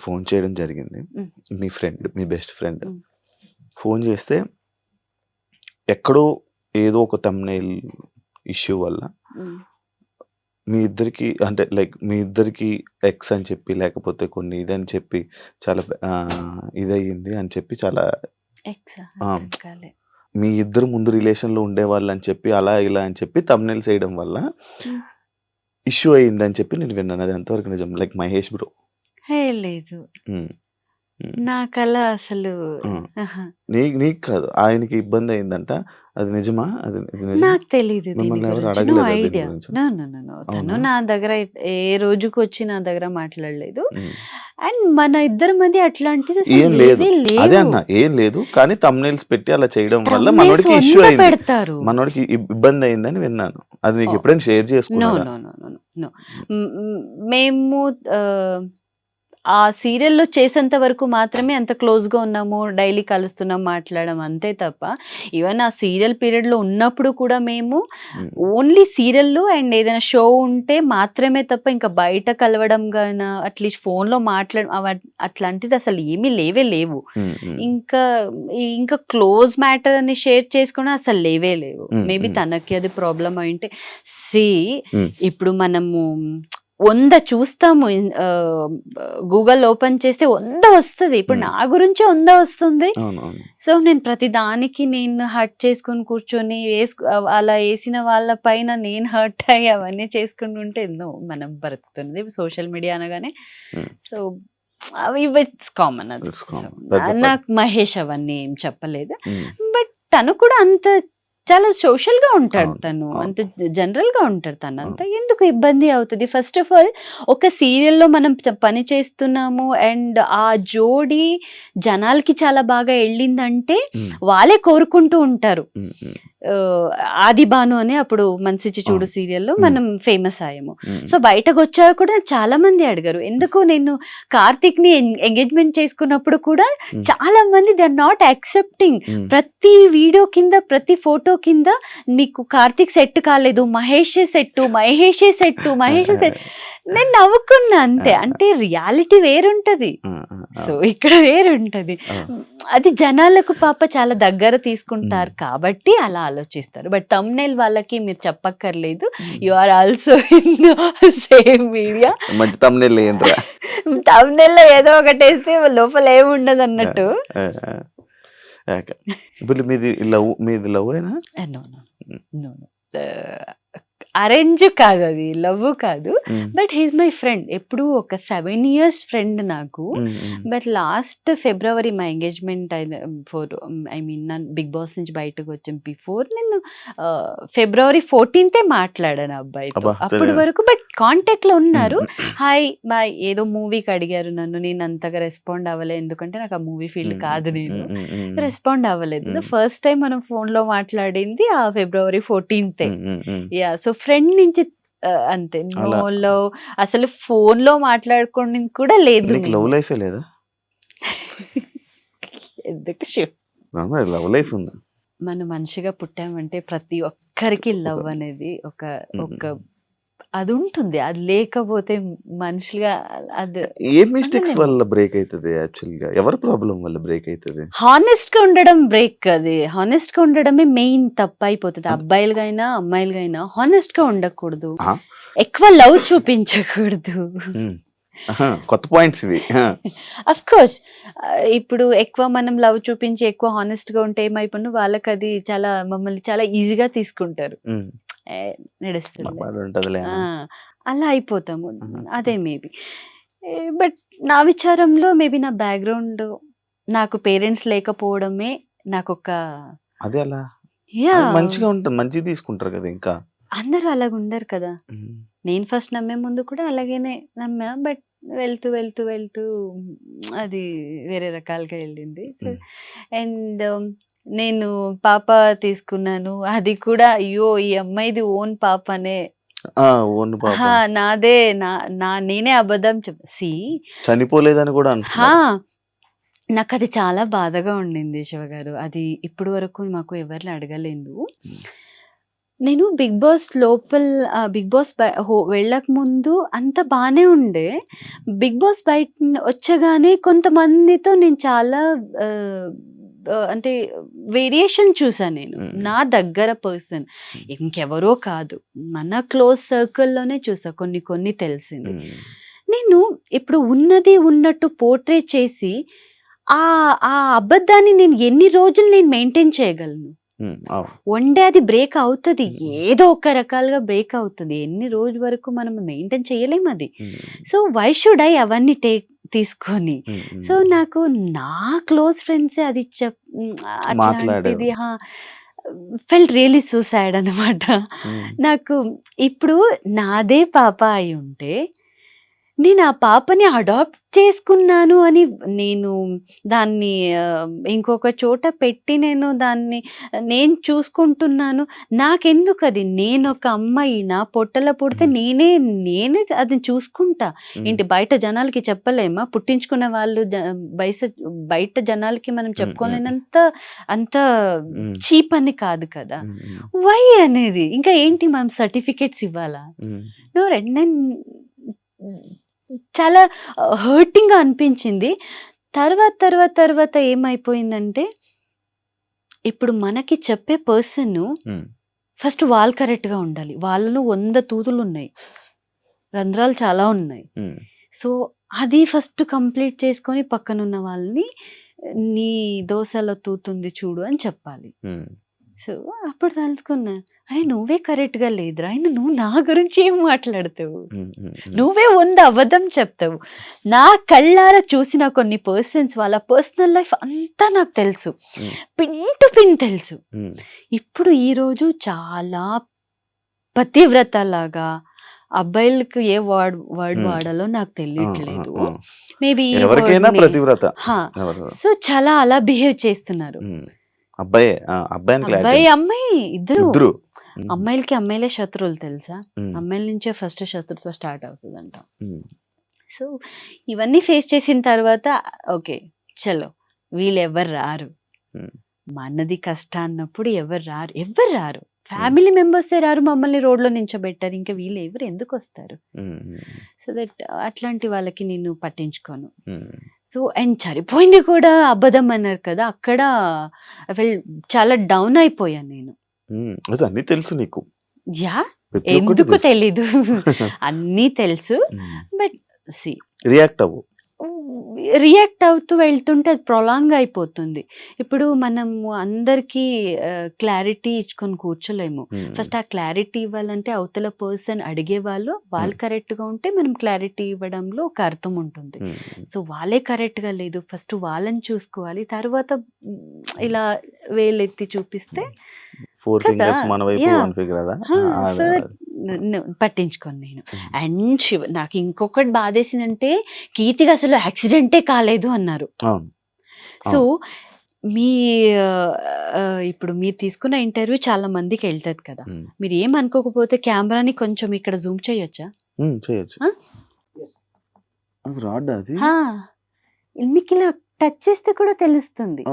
Phone చేయడం జరిగింది. హ్మ్. మీ ఫ్రెండ్, మీ బెస్ట్ ఫ్రెండ్. హ్మ్. ఫోన్ చేస్తే ఎక్కడో ఏదో ఒక థంబ్‌నెయిల్ ఇష్యూ వల్ల హ్మ్. మీ ఇద్దరికి అంటే లైక్ మీ ఇద్దరికి ఎక్స్ అని చెప్పి, లేకపోతే కొన్ని ఇదని చెప్పి చాలా ఇదయ్యింది అని చెప్పి చాలా ఎక్సా? ఆ! అర్థం కాలే. మీ ఇద్దరు ముందు రిలేషన్‌లో ఉండేవాళ్ళని చెప్పి అలా ఇలా అని చెప్పి థంబ్‌నెయిల్స్ ఎయడం వల్ల హ్మ్. ఇష్యూ అయిందని చెప్పి నేను విన్నాను. అది ఎంతవరకు నిజం? Like Mahesh bro. హే! లేదు. హ్మ్. హ్మ్. నాకలా అసలు ఆ! ఆహా! నీకు కాదు. ఆయనకి ఇబ్బందయిందంట. అది నిజమా? అది ఇది నిజమా? నాకు తెలీదు దీని మిమ్మల్ని ఎవరు గురించి. నో అడగలేదా దీని ఐడియా. గురించి? No, no, no, no. తను అవునా? నా దగ్గర ఏ రోజుకొచ్చి నా దగ్గర మాట్లాడలేదు. హ్మ్. అండ్ మన ఇద్దరి మధ్య అట్లాంటిది అసలు ఏం లేదు. లేవే అదే లేవు. అన్నా. ఏం లేదు. కానీ థంబ్‌నెయిల్స్ పెట్టి అలా చేయడం వల్ల థంబ్‌నెయిల్స్ మనోడికి ఇష్యూ 100 అయింది. పెడతారు. మనోడికి ఇబ్బందయిందని విన్నాను. అది నీకు ఓహ్! ఎప్పుడైనా షేర్ నో, చేసుకున్నాడా? No, no, no, no. హ్మ్. హ్మ్. మేము ఆహ్, ఆ సీరియల్‌లో చేసేంత వరకు మాత్రమే అంత క్లోజ్‌గా ఉన్నాము. డైలీ కలుస్తున్నాం, మాట్లాడాం అంతే తప్ప, ఈవెన్ ఆ సీరియల్ పీరియడ్‌లో ఉన్నప్పుడు కూడా మేము హ్మ్. ఓన్లీ సీరియల్‌లు అండ్ ఏదైనా షో ఉంటే మాత్రమే తప్ప ఇంకా బయట కలవడం గాన అట్లీస్ట్ ఫోన్‌లో అట్లాంటిది అసలు ఏమీ లేవే లేవు. హ్మ్. హ్మ్. ఇంకా క్లోజ్ మ్యాటర్ అని షేర్ చేసుకోవడం అసలు లేవే లేవు. హ్మ్. మేబీ హ్మ్. తనకి అది ప్రాబ్లమ్ అయ్యుంటే సీ హ్మ్. ఇప్పుడు మనము 100 చూస్తాము. గూగుల్ ఓపెన్ చేస్తే 100 వస్తది. ఇప్పుడు హ్మ్. నా గురించే 100 వస్తుంది. అవును. అవును. సో, నేను ప్రతి దానికి నేను హర్ట్ చేసుకొని కూర్చొని అలా ఏసిన వాళ్ళ పైన నేను హర్ట్ అయ్యి అవన్నీ చేసుకుంటుంటే నో, మనం బ్రతుకుతున్నది సోషల్ మీడియా అనగానే. హ్మ్. సో, అవి ఇట్స్ కామన్ అది. It's so, common. పెద్ద నాకు మహేష్ అవన్నీ ఏం చెప్పలేదు. హ్మ్. బట్ తను కూడా అంత చాలా సోషల్‌గా ఉంటాడు అవును. తను. అవును. అంత జనరల్‌గా ఉంటాడు తనంతా. అవును. ఎందుకు ఇబ్బంది అవుతది? ఫస్ట్ ఆఫ్ ఆల్ ఒక సీరియల్‌లో మనం పని చేస్తున్నాము అండ్ ఆ జోడీ జనాలకి చాలా బాగా ఎళ్ళిందంటే హ్మ్. వాళ్ళే కోరుకుంటూ ఉంటారు. హ్మ్. హ్మ్. 'ఆది భాను' అని అప్పుడు 'మనసిచ్చి చూడు' అవును. సీరియల్‌లో హ్మ్. మనం ఫేమస్ అయ్యాము. హ్మ్. సో, బయటకొచ్చాక కూడా చాలా మంది అడిగారు. ఎందుకు నేను కార్తీక్‌ని ఎంగేజ్‌మెంట్ చేసుకున్నప్పుడు కూడా హ్మ్. చాలా మంది దే ఆర్ నాట్ యాక్సెప్టింగ్. హ్మ్. ప్రతి వీడియో కింద, ప్రతి ఫోటో కింద మీకు కార్తీక్ సెట్ కాలేదు. మహేషే సెట్టు, మహేషే సెట్టు, మహేషే సెట్. నేను నవ్వుకున్నా అంతే. అంటే రియాలిటీ వేరుంటది. ఆ! ఆ! సో, అవును. ఇక్కడ వేరుంటది. ఆ! అది జనాలకు పాప చాలా దగ్గర హ్మ్. తీసుకుంటారు కాబట్టి అలా ఆలోచిస్తారు. బట్ థంబ్‌నెయిల్ వాళ్ళకి మీరు చెప్పక్కర్లేదు. Hmm. You are also in same media. మంచి థంబ్‌నెయిల్ ఎయండ్రా. థంబ్‌నెయిల్‌లో ఏదో ఒకటేస్తే లోపల ఆ! ఏముండదన్నట్టు. ఆ! ఆ! ఓకే. ఇప్పుడు మీది లవ్వేనా? No, no, hmm. No, no. Ah, arrange కాదది. లవ్వు కాదు. Hmm. But he is my friend. ఎప్పుడూ ఒక 7 ఇయర్స్ ఫ్రెండ్ నాకు. హ్మ్. హ్మ్. బట్ లాస్ట్ ఫిబ్రవరి మా ఎంగేజ్‌మెంట్ అయిన ఐ మీన్ నన్ను 'బిగ్ బాస్' నుంచి బయటకొచ్చిన బిఫోర్ నేను ఫిబ్రవరి 14థే మాట్లాడాను ఆ అబ్బాయితో. అబ్బా! అప్పటి వరకు బట్ కాంటాక్ట్‌లో హ్మ్. ఉన్నారు. హాయ్, బాయ్ ఏదో మూవీకి అడిగారు నన్ను. నేను అంతగా రెస్పాండ్ అవ్వలే. ఎందుకంటే నాకు ఆ మూవీ ఫీల్డ్ హ్మ్. కాదు నేను. హ్మ్. హ్మ్. హ్మ్. రెస్పాండ్ అవ్వలేదు. హ్మ్. ఫస్ట్ టైమ్ మనం ఫోన్‌లో మాట్లాడింది ఆ ఫిబ్రవరి 14థే. హ్మ్. హ్మ్. హ్మ్. యాహ్! సో, ఫ్రెండ్ నుంచి అంతే. నో అలా లవ్. అసలు ఫోన్‌లో మాట్లాడుకోనిది కూడా లేదు నీకు లవ్ మేము. లైఫే లేదా? ఎందుకు మరి లవ్ లైఫ్ ఉందా? మనం మనిషిగా పుట్టామంటే ప్రతి ఒక్కరికి లవ్ ఒక అనేది ఒక హ్మ్. ఒక అదుంటుంది. అది లేకపోతే మనిషిగా అది ఏ మిస్టేక్స్ ఉండలేము. వల్ల బ్రేక్ అయితది యాక్చువల్‌గా? ఎవరి ప్రాబ్లమ్ వల్ల బ్రేక్ అయితది? హానెస్ట్‌గా ఉండడం బ్రేక్ అది. హానెస్ట్‌గా ఉండడమే మెయిన్ తప్పయిపోతది. అంట్ అబ్బాయిలకైనా, అమ్మాయిలకైనా హానెస్ట్‌గా ఉండకూడదు. ఆ! ఎక్కువ లవ్ చూపించకూడదు. హ్మ్. ఆహా! కొత్త పాయింట్స్ ఇవి. ఆ! అఫ్‌కోర్స్. ఇప్పుడు ఎక్కువ మనం లవ్ చూపించి ఎక్కువ హానెస్ట్‌గా ఉంటే ఏమైపోను వాళ్ళకది మమ్మల్ని చాలా ఈజీగా తీసుకుంటారు. హ్మ్. ఏ నడుస్తుందిలే. ఉంటదిలే ఆ! అనా? అలా అయిపోతాము. ఆహా! అదే మేబీ. బట్ నా విచారంలో మేబీ నా బ్యాక్‌గ్రౌండ్ నాకు పేరెంట్స్ లేకపోవడమే నాకొక అదే ఎలా? అది యాహ్! మంచిగా ఉంటది. మంచిగా తీసుకుంటారు కదా ఇంకా. అందరూ అలాగుండరు కదా! హ్మ్. నేను ఫస్ట్ నమ్మే ముందు కూడా అలాగనే నమ్మా. బట్ వెళ్తూ అది వేరే రకాలుగా ఎళ్ళింది. సో, హ్మ్. అండ్ నేను పాప తీసుకున్నాను. అది కూడా అయ్యో! ఈ అమ్మాయిది ఓన్ పాపనే. ఆ! ఓన్ పాప. అహా! నాదే. నా నా నేనే అబద్ధం చనిపోలేదని కూడా హా! అంటున్నారు. నాకది చాలా బాధగా ఉండింది శివగారు. అది ఇప్పటి వరకు మాకు ఎవరిని అడగలేదు. హ్మ్. నేను 'బిగ్ బాస్' బిగ్ బాస్ వెళ్ళక ముందు అంతా బానే ఉండే. 'బిగ్ బాస్' బయట వచ్చగానే కొంతమందితో నేను చాలా ఆహ్, అంటే వేరియేషన్ చూసా నేను. నా దగ్గర పర్సన్. ఇంకెవరో కాదు. మన క్లోజ్ సర్కిల్‌లోనే చూసా కొన్ని కొన్ని తెలిసింది. నేను ఇప్పుడు ఉన్నది ఉన్నట్టు పోర్ట్రే చేసి ఆ అబద్ధాన్ని నేను ఎన్ని రోజులు నేను మెయింటైన్ చేయగలను? వన్ డే అది బ్రేక్ అవుతది. ఏదో ఒక రకాలుగా బ్రేక్ అవుతది. ఎన్ని రోజుల వరకు మనం మెయింటైన్ చేయలేము అది. సో, వై షుడ్ ఐ అవన్నీ తీసుకొని. సో, నాకు నా క్లోజ్ ఫ్రెండ్సే అది మాట్లాడారు. అట్లాంటిది ఫెల్ట్ రియల్లీ సో సాడ్ అనమాట. నాకు ఇప్పుడు నాదే పాప అయ్యుంటే నేను ఆ పాపని అడాప్ట్ చేసుకున్నాను అని నేను దాన్ని ఇంకొక చోట పెట్టి నేను చూసుకుంటున్నాను. నాకెందుకది? నేనొక అమ్మాయి నా పొట్టలో పుడితే నేనే అది చూసుకుంటా. ఏంటి బయట జనాలకి చెప్పలేమా? పుట్టించుకున్న వాళ్ళు బయట జనాలకి మనం చెప్పుకోలేనంత అంత చీప్ అని కాదు కదా! వై అనేది? ఇంకా ఏంటి మనం సర్టిఫికేట్స్ ఇవ్వాలా? నేను చాలా హర్టింగ్‌గా అనిపించింది. తర్వాత ఏమైపోయిందంటే, ఇప్పుడు మనకి చెప్పే పర్సన్ ఫస్ట్ వాళ్ళు కరెక్ట్‌గా ఉండాలి. వాళ్ళలో 100 తూతులున్నాయి. రంధ్రాలు చాలా ఉన్నాయి. సో, అది ఫస్ట్ కంప్లీట్ చేసుకొని పక్కనున్న వాళ్ళని నీ దోసలో తూతుంది చూడు అని చెప్పాలి. సో, అప్పుడు తెలుసుకున్నా. అరే! నువ్వే కరెక్ట్‌గా లేదురా! నువ్వు నా గురించి ఏం మాట్లాడతావు? నువ్వే 100 అబద్ధం చెప్తావు. నా కళ్ళారా చూసిన కొన్ని పర్సన్స్ వాళ్ళ పర్సనల్ లైఫ్ అంతా నాకు తెలుసు. పిన్ టు పిన్ తెలుసు. ఇప్పుడు ఈరోజు చాలా పతివ్రతలాగా అబ్బాయిలకి ఏ వర్డ్ వాడాలో నాకు తెలియట్లేదు. మేబీ ఈ ఎవరికైనా వర్డ్‌ని ప్రతివ్రత. సో, చాలా అలా బిహేవ్ చేస్తున్నారు. అబ్బాయి, అమ్మాయి ఇద్దరు. అమ్మాయిలకి అమ్మాయిలే శత్రువులు తెలుసా? అమ్మాయిల నుంచే ఫస్ట్ శత్రుత్వం స్టార్ట్ అవుతుందంట. సో, ఇవన్నీ ఫేస్ చేసిన తర్వాత ఓకే చలో వీళ్ళెవ్వరు రారు. మనది కష్టం అన్నప్పుడు ఎవరు రారు. ఫ్యామిలీ మెంబర్సే రారు, మమ్మల్ని రోడ్లో నించోబెట్టారు. ఇంకా వీళ్ళు ఎవరు ఎందుకు వస్తారు? సో దట్ అట్లాంటి వాళ్ళకి నేను పట్టించుకోను. సో, అండ్ సరిపోయింది కూడా అబద్ధం అన్నారు కదా! అక్కడ చాలా డౌన్ అయిపోయాను నేను. అన్నీ తెలుసు నీకు. ఎందుకు తెలీదు? అన్నీ తెలుసు. బట్ రియాక్ట్ అవ్వు. రియాక్ట్ అవుతూ వెళ్తుంటే అది ప్రొలాంగ్ అయిపోతుంది. ఇప్పుడు మనము అందరికీ క్లారిటీ ఇచ్చుకొని కూర్చోలేము. ఫస్ట్ ఆ క్లారిటీ ఇవ్వాలంటే అవతల పర్సన్ అడిగేవాళ్ళు కరెక్ట్‌గా ఉంటే మనం క్లారిటీ ఇవ్వడంలో ఒక అర్థం ఉంటుంది. సో, వాళ్ళే కరెక్ట్‌గా లేదు. ఫస్ట్ వాళ్ళని చూసుకోవాలి. తర్వాత ఇలా వేలెత్తి చూపిస్తే పట్టించుకోను నేను. అండ్ నాకు ఇంకొకటి బాధేసిందంటే కీర్తికి అసలు యాక్సిడెంటే కాలేదు అన్నారు. సో, ఇప్పుడు మీరు తీసుకున్న ఇంటర్వ్యూ చాలా మందికి వెళ్తది కదా! మీరు ఏమనుకోకపోతే కెమెరాని కొంచెం ఇక్కడ జూమ్ చేయొచ్చా? మీకు ఇలా టచ్ చేస్తే కూడా తెలుస్తుంది.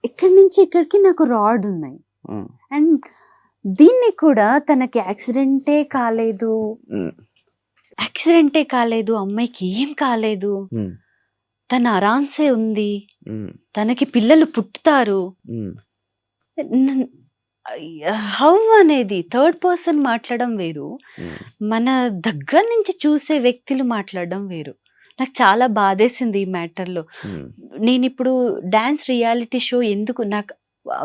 ఇక్కడి నుంచి ఇక్కడికి నాకు రాడ్ ఉన్నాయి. అండ్ దీన్ని కూడా తనకి యాక్సిడెంటే కాలేదు, అమ్మాయికి ఏం కాలేదు, తన ఆరాంసే ఉంది, తనకి పిల్లలు పుట్టుతారు. హౌ అనేది థర్డ్ పర్సన్ మాట్లాడడం వేరు, మన దగ్గర నుంచి చూసే వ్యక్తులు మాట్లాడడం వేరు. నాకు చాలా బాధేసింది ఈ మ్యాటర్‌లో. నేనిప్పుడు డాన్స్ రియాలిటీ షో ఎందుకు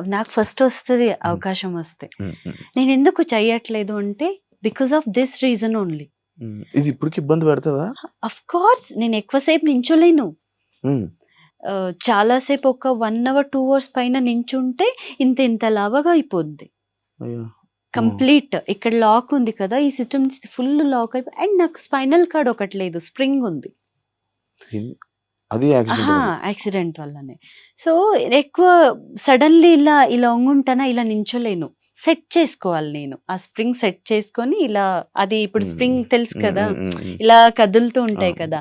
నాకు ఫస్ట్ వస్తది అవకాశం వస్తే. నేనెందుకు చెయ్యట్లేదు అంటే because of this reason only. ఇది ఇప్పటికి ఇబ్బంది పెడతదా? ఆఫ్ కోర్స్ నేను ఎక్కువసేపు నించోలేను. చాలా సేపు ఒక 1 అవర్ 2 అవర్స్ పైన నించుంటే ఇంత లావుగా అయిపోద్ది. కంప్లీట్ ఇక్కడ లాక్ ఉంది కదా! ఈ సిస్టమ్ ఫుల్ లాక్ అయిపోయి అండ్ నాకు స్పైనల్ కార్డ్ ఒకటి లేదు, స్ప్రింగ్ ఉంది. అది యాక్సిడెంట్ వల్లనే. సో, ఎక్కువ సడన్లీ ఇలా వంగుంటానా, ఇలా నించోలేను. సెట్ చేసుకోవాలి నేను. ఆ స్ప్రింగ్ సెట్ చేసుకొని ఇలా అది ఇప్పుడు స్ప్రింగ్ తెలుసు కదా! ఇలా కదులుతూ ఉంటాయి కదా!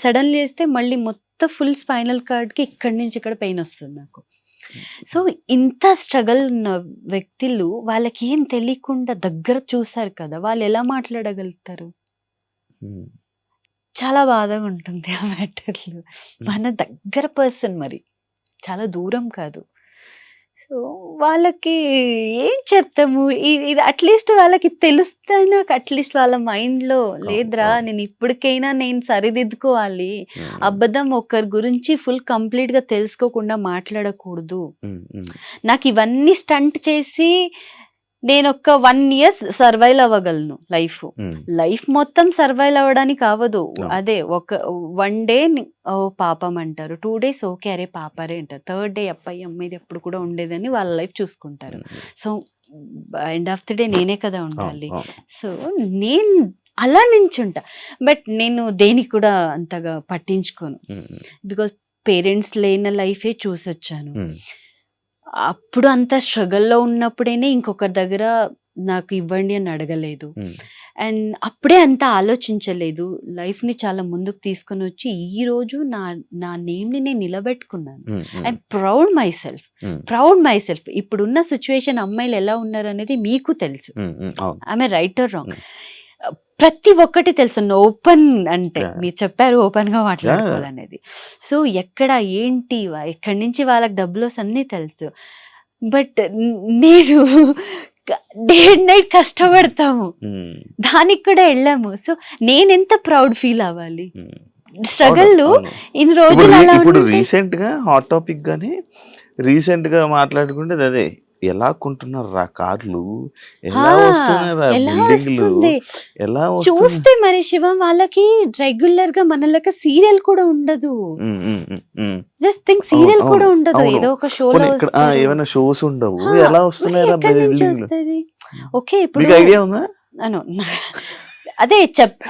సడన్లీ వేస్తే మళ్ళీ మొత్తం ఫుల్ స్పైనల్ కార్డ్‌కి ఇక్కడి నుంచి ఇక్కడ పెయిన్ వస్తుంది నాకు. సో, ఇంత స్ట్రగల్ ఉన్న వ్యక్తులు వాళ్ళకేం తెలియకుండా దగ్గర చూసారు కదా! వాళ్ళెలా మాట్లాడగలుగుతారు? హ్మ్. చాలా బాధగా ఉంటుంది ఆ మ్యాటర్‌లో. మన దగ్గర పర్సన్ మరి. చాలా దూరం కాదు. సో, వాళ్ళకి ఏం చెప్తాము? ఇది అట్‌లీస్ట్ వాళ్ళకి తెలుస్తేనే అట్‌లీస్ట్ వాళ్ళ మైండ్‌లో లేదురా అవును. నేను ఇప్పటికైనా నేను సరిదిద్దుకోవాలి. హ్మ్. అబద్ధం ఒకరి గురించి ఫుల్ కంప్లీట్‌గా తెలుసుకోకుండా మాట్లాడకూడదు. హ్మ్. హ్మ్. నాకు ఇవన్నీ స్టంట్ చేసి నేనొక 1 ఇయర్ సర్వైవ్ అవ్వగలను లైఫ్. హ్మ్. లైఫ్ మొత్తం సర్వైవ్ అవ్వడానికి అవ్వదు. అవును. అదే ఒక 1 డే ఓహ్! పాపం అంటారు. 2 డేస్ ఓకే. అరే పాపరే అంటారు. థర్డ్ డే అమ్మ ఇది ఎప్పుడు కూడా ఉండేదని వాళ్ళ లైఫ్ చూసుకుంటారు. హ్మ్. So, end of the day నేనే కదా అవును. ఉండాలి. అవును. సో, నేను అలా నించుంటా. బట్ నేను దేనికి కూడా అంతగా పట్టించుకోను. హ్మ్. హ్మ్. బికాజ్ పేరెంట్స్ లేని లైఫే చూసొచ్చాను. హ్మ్. అప్పుడు అంత స్ట్రగల్‌లో ఉన్నప్పుడేనే ఇంకొకరి దగ్గర నాకు ఇవ్వండి అని అడగలేదు. హ్మ్. అండ్ అప్పుడే అంత ఆలోచించలేదు. లైఫ్‌ని చాలా ముందుకు తీసుకొనొచ్చి ఈరోజు నా నేమ్‌ని నేను నిలబెట్టుకున్నాను. హ్మ్. హ్మ్. I'm proud my self. ఇప్పుడున్న సిట్యుయేషన్ అమ్మాయిలు ఎలా ఉన్నారనేది మీకు తెలుసు. హ్మ్. హ్మ్. అవును. ఆమె రైట్ ఆర్ రాంగ్. హ్మ్. ప్రతి ఒక్కటి తెలుసు. ఓపెన్ అంటే యాహ్! మీరు చెప్పారు ఓపెన్‌గా యాహ్! మాట్లాడుకోవాలనేది. సో, ఎక్కడ ఏంటి ఎక్కడి నుంచి వాళ్ళకి డబ్బులొస్తాయి అన్నీ తెలుసు. బట్ నేను డే అండ్ నైట్ కష్టపడతాము. హ్మ్. దానికి కూడా ఎళ్ళాము. సో, నేనెంత ప్రౌడ్ ఫీల్ అవ్వాలి. హ్మ్. అవును. స్ట్రగల్‌లు అవును. ఇన్ని ఇప్పుడు రోజులు అలా ఇప్పుడు ఉండుంటే రీసెంట్‌గా హాట్ టాపిక్ గాని రీసెంట్‌గా మాట్లాడుకునేది అదే. ఎలా కొంటున్నారురా కార్లు? ఆ! ఎలా వస్తున్నాయిరా ఎలా బిల్డింగ్‌లు? వస్తుంది? ఎలా వస్తున్నాయి? చూస్తే మరి శివ వాళ్ళకి రెగ్యులర్‌గా మన లెక్క సీరియల్ కూడా ఉండదు. హ్మ్. హ్మ్. హ్మ్. హ్మ్. జస్ట్ థింక్ అవును. సీరియల్ అవును. కూడా ఉండదు. అవును. ఏదో ఒక షోలో పోనీ ఇక్కడ వస్తారు. ఏమైనా షోస్ ఉండవు. ఆ! ఎలా మరి వస్తున్నాయిరా ఎక్కడి నుంచి బిల్డింగ్‌లు? వస్తది? ఓకే. ఇప్పుడు మీకు ఐడియా ఉందా? అను అదే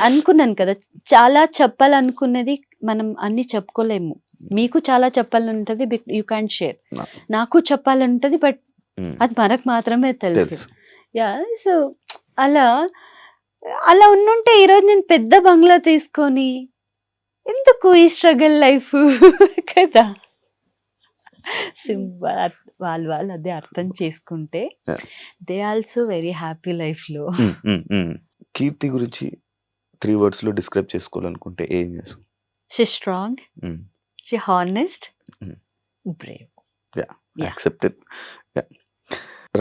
అనుకున్నాను కదా! చాలా చెప్పాలనుకున్నది మనం అన్నీ చెప్పుకోలేము. మీకు చాలా చెప్పాలనుంటది. You can't share. ఆ! నాకు చెప్పాలనుంటది. బట్ హ్మ్. అది మనకు మాత్రమే తెలుసు. తెలుసు. యాహ్! సో, అలా అలా ఉండుంటే ఈరోజు నేను పెద్ద బంగ్లా తీసుకొని ఎందుకు ఈ స్ట్రగల్ లైఫ్ కదా! వాళ్ళు అదే అర్థం చేసుకుంటే yeah! They also very happy లైఫ్‌లో. హ్మ్. హ్మ్. హ్మ్. కీర్తి గురించి 3 వర్డ్స్‌లో డిస్క్రైబ్ చేసుకోవాలనుకుంటే ఏం చేస్తావు? షీ స్ట్రాంగ్, హ్మ్. షీ హానెస్ట్, హ్మ్. Brave. Yeah! Yeah! Accepted. Yeah!